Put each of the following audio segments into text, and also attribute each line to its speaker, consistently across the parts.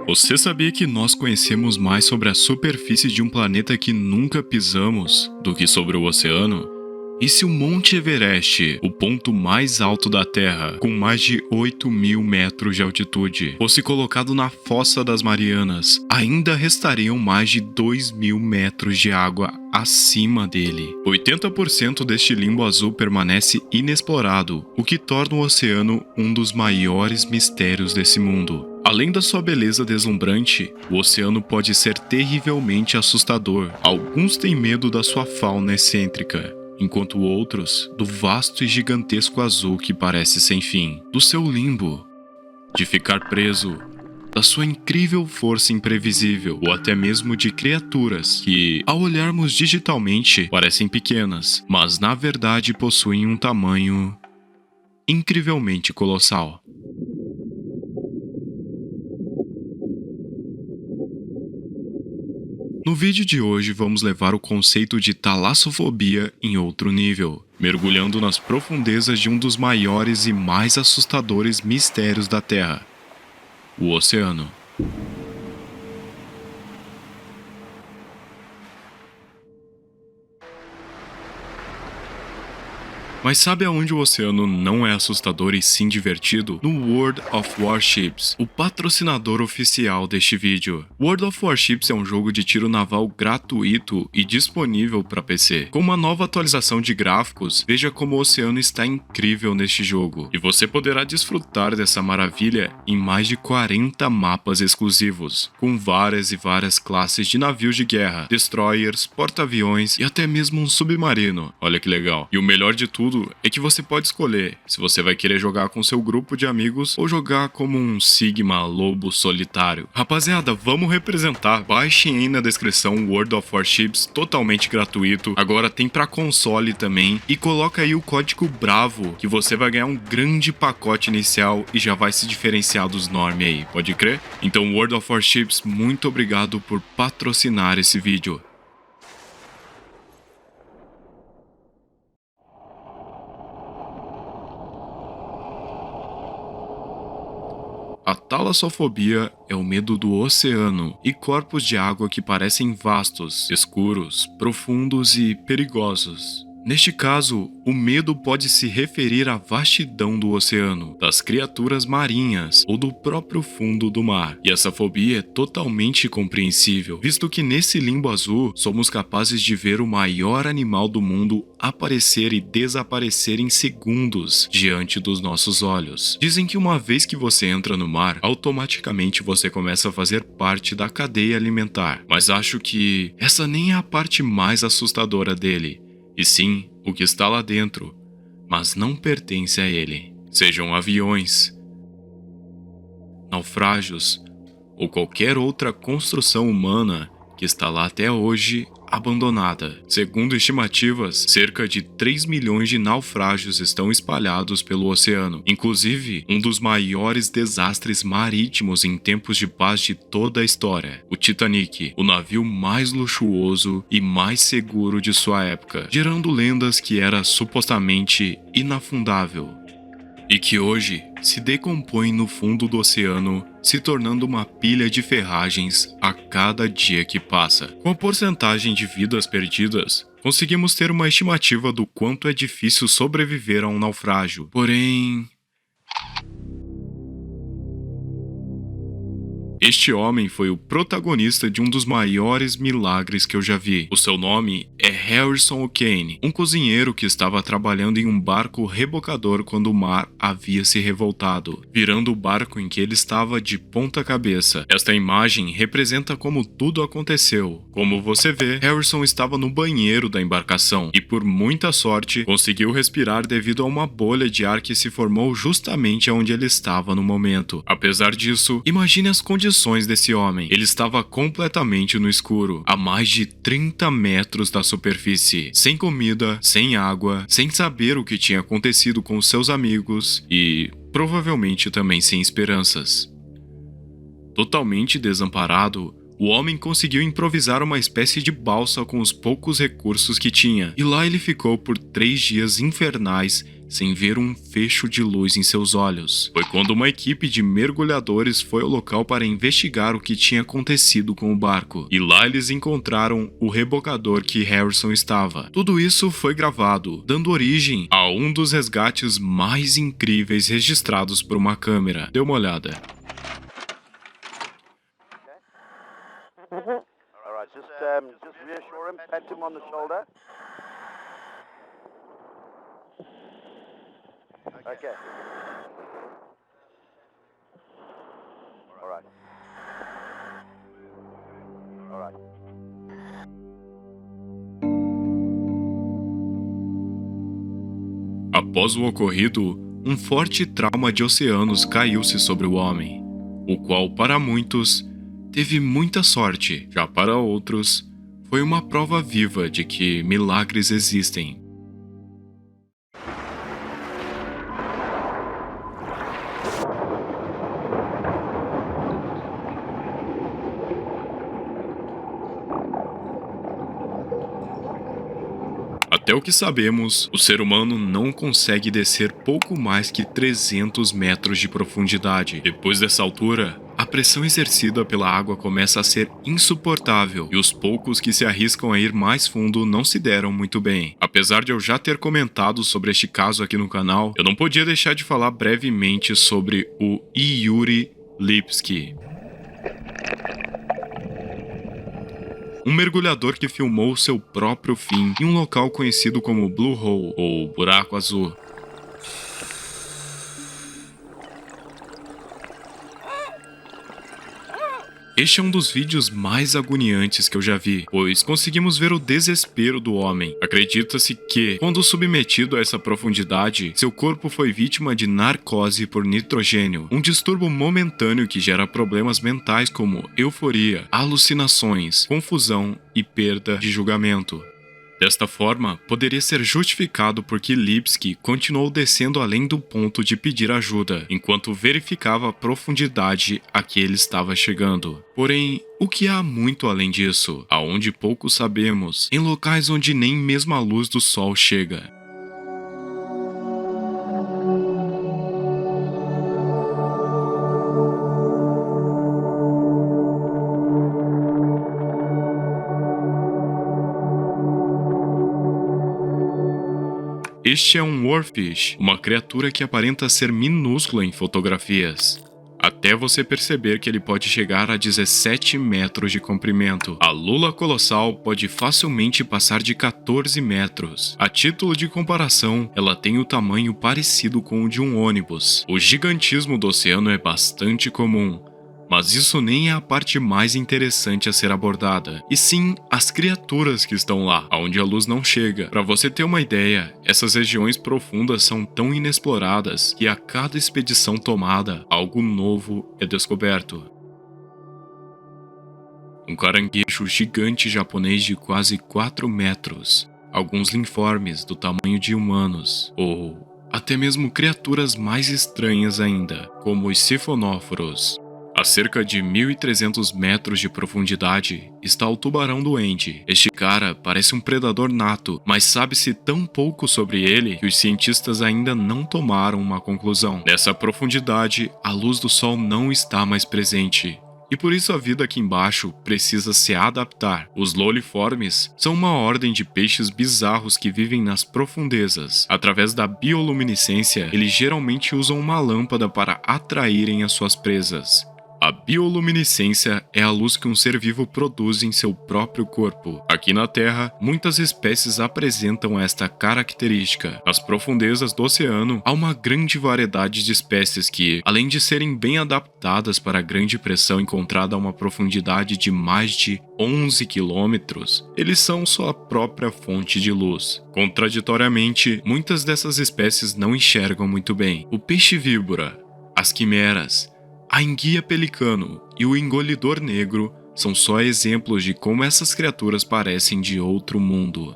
Speaker 1: Você sabia que nós conhecemos mais sobre a superfície de um planeta que nunca pisamos do que sobre o oceano? E se o Monte Everest, o ponto mais alto da Terra, com mais de 8.000 metros de altitude, fosse colocado na Fossa das Marianas, ainda restariam mais de 2.000 metros de água acima dele. 80% deste limbo azul permanece inexplorado, o que torna o oceano um dos maiores mistérios desse mundo. Além da sua beleza deslumbrante, o oceano pode ser terrivelmente assustador. Alguns têm medo da sua fauna excêntrica, enquanto outros do vasto e gigantesco azul que parece sem fim, do seu limbo, de ficar preso, da sua incrível força imprevisível, ou até mesmo de criaturas que, ao olharmos digitalmente, parecem pequenas, mas na verdade possuem um tamanho incrivelmente colossal. No vídeo de hoje vamos levar o conceito de talassofobia em outro nível, mergulhando nas profundezas de um dos maiores e mais assustadores mistérios da Terra, o oceano. Mas sabe aonde o oceano não é assustador e sim divertido? No World of Warships, o patrocinador oficial deste vídeo. World of Warships é um jogo de tiro naval gratuito e disponível para PC. Com uma nova atualização de gráficos, veja como o oceano está incrível neste jogo. E você poderá desfrutar dessa maravilha em mais de 40 mapas exclusivos, com várias e várias classes de navios de guerra, destroyers, porta-aviões e até mesmo um submarino. Olha que legal. E o melhor de tudo é que você pode escolher se você vai querer jogar com seu grupo de amigos ou jogar como um Sigma lobo solitário. Rapaziada, vamos representar. Baixem aí na descrição o World of Warships totalmente gratuito. Agora tem para console também. E coloca aí o código BRAVO que você vai ganhar um grande pacote inicial e já vai se diferenciar dos norme aí, pode crer? Então World of Warships, muito obrigado por patrocinar esse vídeo. A talassofobia é o medo do oceano e corpos de água que parecem vastos, escuros, profundos e perigosos. Neste caso, o medo pode se referir à vastidão do oceano, das criaturas marinhas ou do próprio fundo do mar. E essa fobia é totalmente compreensível, visto que nesse limbo azul somos capazes de ver o maior animal do mundo aparecer e desaparecer em segundos diante dos nossos olhos. Dizem que uma vez que você entra no mar, automaticamente você começa a fazer parte da cadeia alimentar. Mas acho que essa nem é a parte mais assustadora dele. E sim, o que está lá dentro, mas não pertence a ele. Sejam aviões, naufrágios ou qualquer outra construção humana que está lá até hoje abandonada. Segundo estimativas, cerca de 3 milhões de naufrágios estão espalhados pelo oceano. Inclusive, um dos maiores desastres marítimos em tempos de paz de toda a história, o Titanic, o navio mais luxuoso e mais seguro de sua época, gerando lendas que era supostamente inafundável e que hoje se decompõe no fundo do oceano, se tornando uma pilha de ferragens a cada dia que passa. Com a porcentagem de vidas perdidas, conseguimos ter uma estimativa do quanto é difícil sobreviver a um naufrágio. Porém, este homem foi o protagonista de um dos maiores milagres que eu já vi. O seu nome é Harrison O'Kane, um cozinheiro que estava trabalhando em um barco rebocador quando o mar havia se revoltado, virando o barco em que ele estava de ponta cabeça. Esta imagem representa como tudo aconteceu. Como você vê, Harrison estava no banheiro da embarcação e, por muita sorte, conseguiu respirar devido a uma bolha de ar que se formou justamente onde ele estava no momento. Apesar disso, imagine as condições desse homem. Ele estava completamente no escuro, a mais de 30 metros da superfície, sem comida, sem água, sem saber o que tinha acontecido com seus amigos e provavelmente também sem esperanças. Totalmente desamparado, o homem conseguiu improvisar uma espécie de balsa com os poucos recursos que tinha, e lá ele ficou por 3 dias infernais sem ver um fecho de luz em seus olhos. Foi quando uma equipe de mergulhadores foi ao local para investigar o que tinha acontecido com o barco, e lá eles encontraram o rebocador que Harrison estava. Tudo isso foi gravado, dando origem a um dos resgates mais incríveis registrados por uma câmera. Dê uma olhada.
Speaker 2: Alright, just reassure him, pat him on the shoulder. Okay. Alright. Alright.
Speaker 1: Após o ocorrido, um forte trauma de oceanos caiu-se sobre o homem, o qual, para muitos, teve muita sorte, já para outros, foi uma prova viva de que milagres existem. Até o que sabemos, o ser humano não consegue descer pouco mais que 300 metros de profundidade. Depois dessa altura, a pressão exercida pela água começa a ser insuportável e os poucos que se arriscam a ir mais fundo não se deram muito bem. Apesar de eu já ter comentado sobre este caso aqui no canal, eu não podia deixar de falar brevemente sobre o Yuri Lipski. Um mergulhador que filmou seu próprio fim em um local conhecido como Blue Hole, ou Buraco Azul. Este é um dos vídeos mais agoniantes que eu já vi, pois conseguimos ver o desespero do homem. Acredita-se que, quando submetido a essa profundidade, seu corpo foi vítima de narcose por nitrogênio, um distúrbio momentâneo que gera problemas mentais como euforia, alucinações, confusão e perda de julgamento. Desta forma, poderia ser justificado porque Lipski continuou descendo além do ponto de pedir ajuda, enquanto verificava a profundidade a que ele estava chegando. Porém, o que há muito além disso, aonde pouco sabemos, em locais onde nem mesmo a luz do sol chega. Este é um Warfish, uma criatura que aparenta ser minúscula em fotografias, até você perceber que ele pode chegar a 17 metros de comprimento. A lula colossal pode facilmente passar de 14 metros. A título de comparação, ela tem o tamanho parecido com o de um ônibus. O gigantismo do oceano é bastante comum, mas isso nem é a parte mais interessante a ser abordada, e sim as criaturas que estão lá, onde a luz não chega. Para você ter uma ideia, essas regiões profundas são tão inexploradas que a cada expedição tomada, algo novo é descoberto. Um caranguejo gigante japonês de quase 4 metros, alguns linformes do tamanho de humanos, ou até mesmo criaturas mais estranhas ainda, como os sifonóforos. A cerca de 1.300 metros de profundidade está o tubarão doente. Este cara parece um predador nato, mas sabe-se tão pouco sobre ele que os cientistas ainda não tomaram uma conclusão. Nessa profundidade, a luz do sol não está mais presente, e por isso a vida aqui embaixo precisa se adaptar. Os loliformes são uma ordem de peixes bizarros que vivem nas profundezas. Através da bioluminescência, eles geralmente usam uma lâmpada para atraírem as suas presas. A bioluminescência é a luz que um ser vivo produz em seu próprio corpo. Aqui na Terra, muitas espécies apresentam esta característica. Nas profundezas do oceano, há uma grande variedade de espécies que, além de serem bem adaptadas para a grande pressão encontrada a uma profundidade de mais de 11 quilômetros, eles são sua própria fonte de luz. Contraditoriamente, muitas dessas espécies não enxergam muito bem. O peixe-víbora, as quimeras, a enguia pelicano e o engolidor negro são só exemplos de como essas criaturas parecem de outro mundo.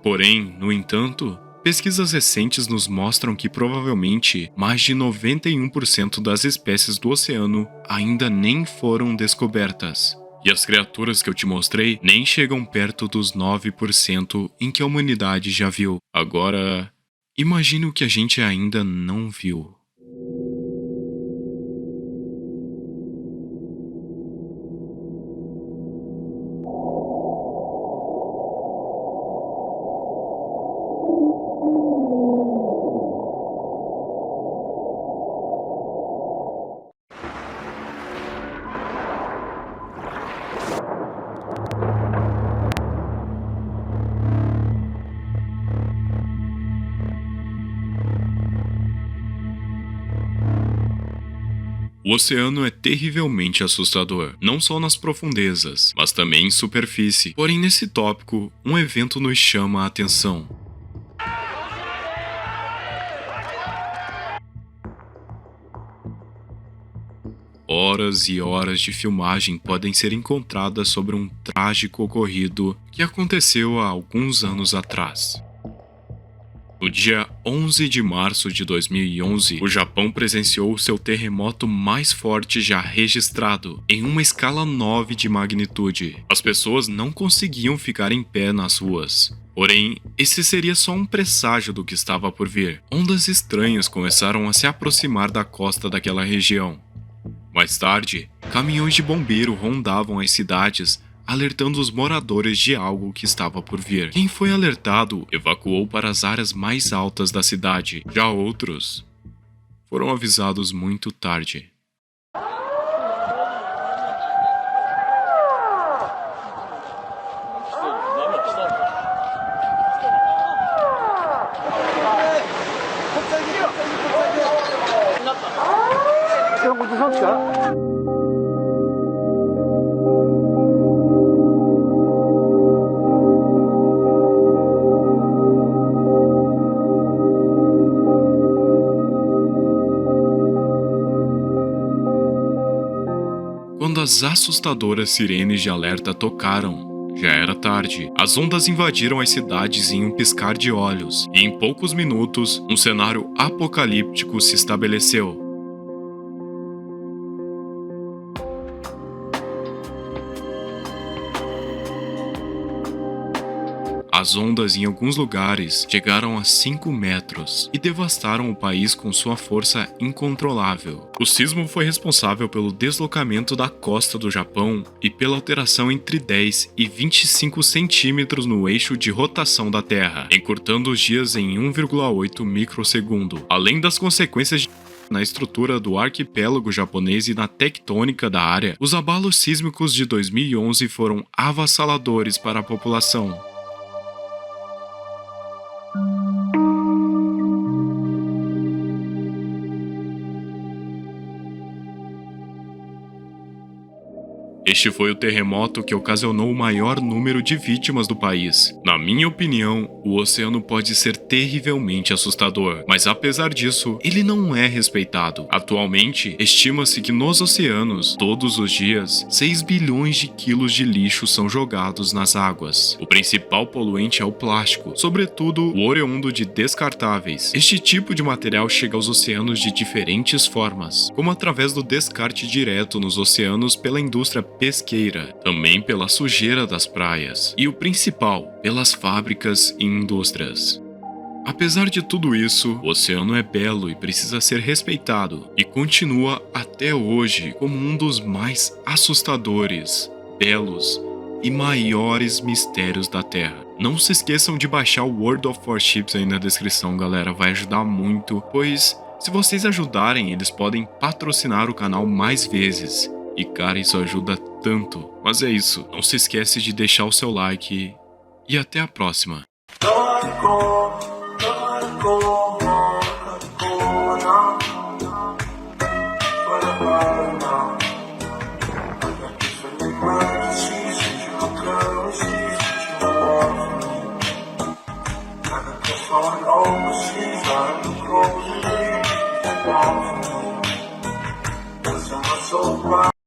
Speaker 1: Porém, no entanto, pesquisas recentes nos mostram que provavelmente mais de 91% das espécies do oceano ainda nem foram descobertas. E as criaturas que eu te mostrei nem chegam perto dos 9% em que a humanidade já viu. Agora, Imagine o que a gente ainda não viu. O oceano é terrivelmente assustador, não só nas profundezas, mas também em superfície. Porém, nesse tópico, um evento nos chama a atenção. Horas e horas de filmagem podem ser encontradas sobre um trágico ocorrido que aconteceu há alguns anos atrás. No dia 11 de março de 2011, o Japão presenciou seu terremoto mais forte já registrado, em uma escala 9 de magnitude. As pessoas não conseguiam ficar em pé nas ruas. Porém, esse seria só um presságio do que estava por vir. Ondas estranhas começaram a se aproximar da costa daquela região. Mais tarde, caminhões de bombeiro rondavam as cidades, alertando os moradores de algo que estava por vir. Quem foi alertado evacuou para as áreas mais altas da cidade. Já outros foram avisados muito tarde. Quando as assustadoras sirenes de alerta tocaram, já era tarde. As ondas invadiram as cidades em um piscar de olhos, e em poucos minutos, um cenário apocalíptico se estabeleceu. As ondas em alguns lugares chegaram a 5 metros e devastaram o país com sua força incontrolável. O sismo foi responsável pelo deslocamento da costa do Japão e pela alteração entre 10 e 25 centímetros no eixo de rotação da Terra, encurtando os dias em 1,8 microsegundo. Além das consequências na estrutura do arquipélago japonês e na tectônica da área, os abalos sísmicos de 2011 foram avassaladores para a população. Este foi o terremoto que ocasionou o maior número de vítimas do país. Na minha opinião, o oceano pode ser terrivelmente assustador, mas apesar disso, ele não é respeitado. Atualmente, estima-se que nos oceanos, todos os dias, 6 bilhões de quilos de lixo são jogados nas águas. O principal poluente é o plástico, sobretudo o oriundo de descartáveis. Este tipo de material chega aos oceanos de diferentes formas, como através do descarte direto nos oceanos pela indústria pesqueira, também pela sujeira das praias e o principal, pelas fábricas e indústrias. Apesar de tudo isso, o oceano é belo e precisa ser respeitado, e continua até hoje como um dos mais assustadores, belos e maiores mistérios da Terra. Não se esqueçam de baixar o World of Warships aí na descrição, galera, vai ajudar muito, pois se vocês ajudarem, eles podem patrocinar o canal mais vezes. E cara, isso ajuda tanto. Mas é isso, não se esquece de deixar o seu like e até a próxima.
Speaker 3: Go, go, go, go, go, go, go, go.